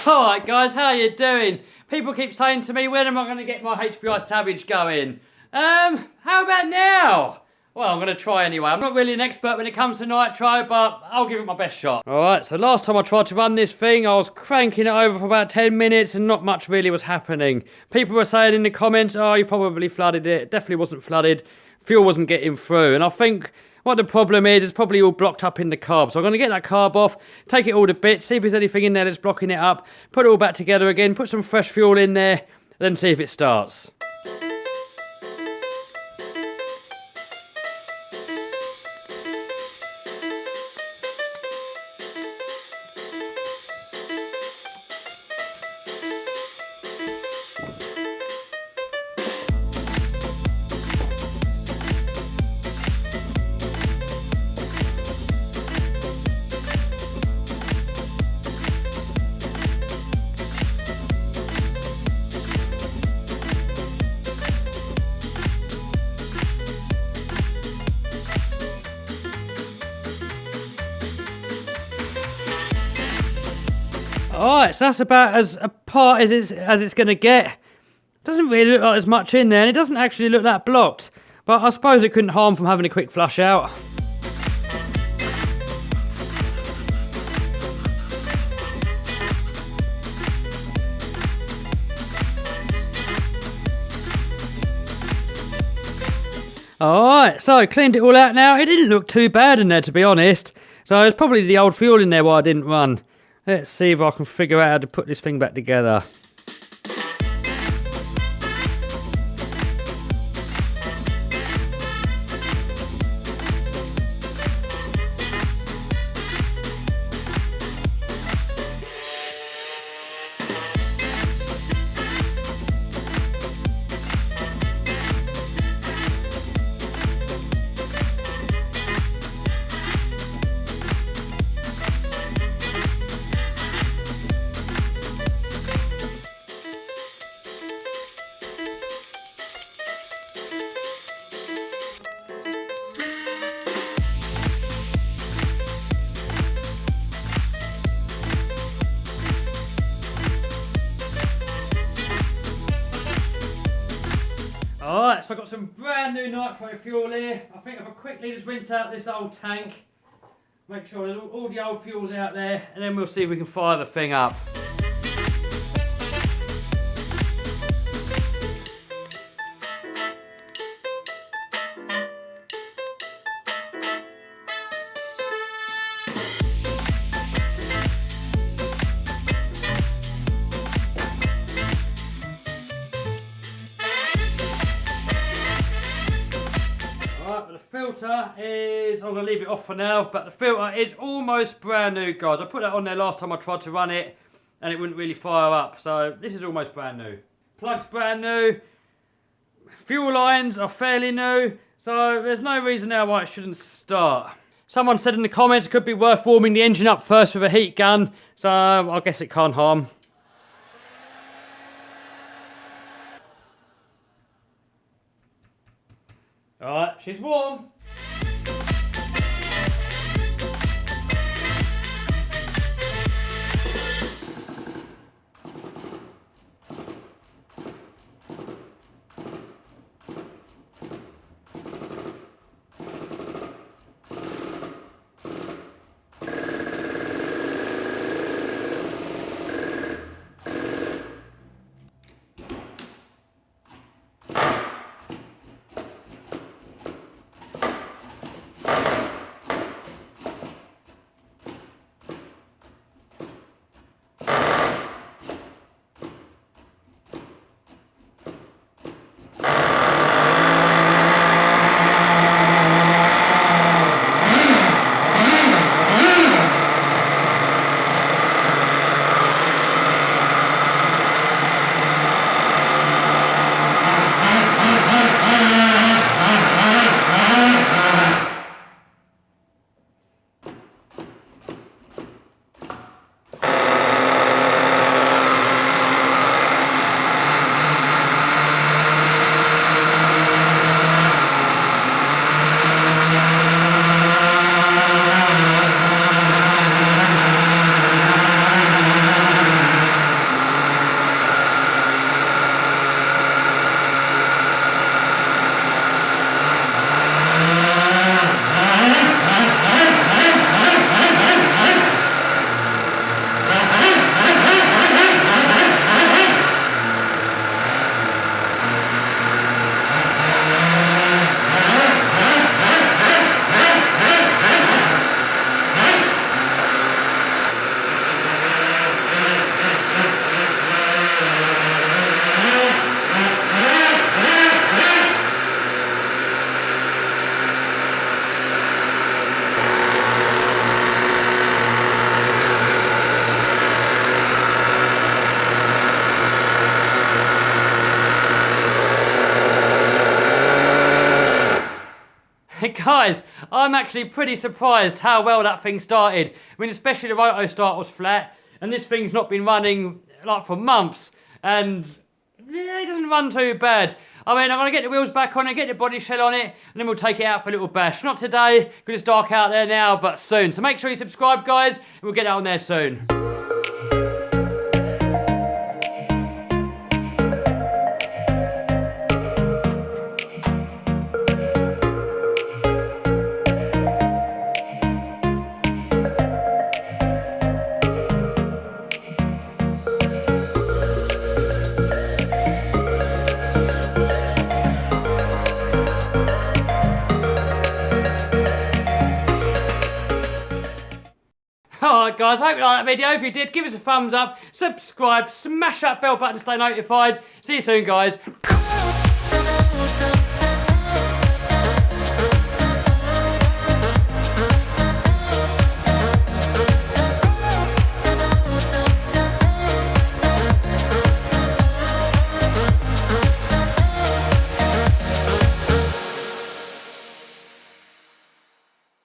Alright guys, how you doing? People keep saying to me, when am I going to get my HPI Savage going? How about now? Well, I'm going to try anyway. I'm not really an expert when it comes to nitro, but I'll give it my best shot. Alright, so last time I tried to run this thing, I was cranking it over for about 10 minutes and not much really was happening. People were saying in the comments, oh, you probably flooded it. It definitely wasn't flooded. Fuel wasn't getting through. And I think what the problem is, it's probably all blocked up in the carb. So I'm going to get that carb off, take it all to bits, see if there's anything in there that's blocking it up, put it all back together again, put some fresh fuel in there, then see if it starts. Alright, so that's about as apart as it's going to get. Doesn't really look like there's much in there, and it doesn't actually look that blocked. But I suppose it couldn't harm from having a quick flush out. Alright, so cleaned it all out now. It didn't look too bad in there, to be honest. So it's probably the old fuel in there why I didn't run. Let's see if I can figure out how to put this thing back together. Alright, so I've got some brand new nitro fuel here. I think if I quickly just rinse out this old tank, make sure there's all the old fuel's out there, and then we'll see if we can fire the thing up. Filter is, I'm going to leave it off for now, but the filter is almost brand new, guys. I put that on there last time I tried to run it and it wouldn't really fire up, so this is almost brand new. Plug's brand new, fuel lines are fairly new, so there's no reason now why it shouldn't start. Someone said in the comments it could be worth warming the engine up first with a heat gun, so I guess it can't harm. Alright, she's warm. guys, I'm actually pretty surprised how well that thing started. I mean, especially the roto start was flat, and this thing's not been running like for months, and yeah, it doesn't run too bad. I mean, I'm going to get the wheels back on it, get the body shell on it, and then we'll take it out for a little bash. Not today, because it's dark out there now, but soon. So make sure you subscribe, guys, and we'll get that on there soon. Alright guys, I hope you liked that video. If you did, give us a thumbs up, subscribe, smash that bell button to stay notified. See you soon guys.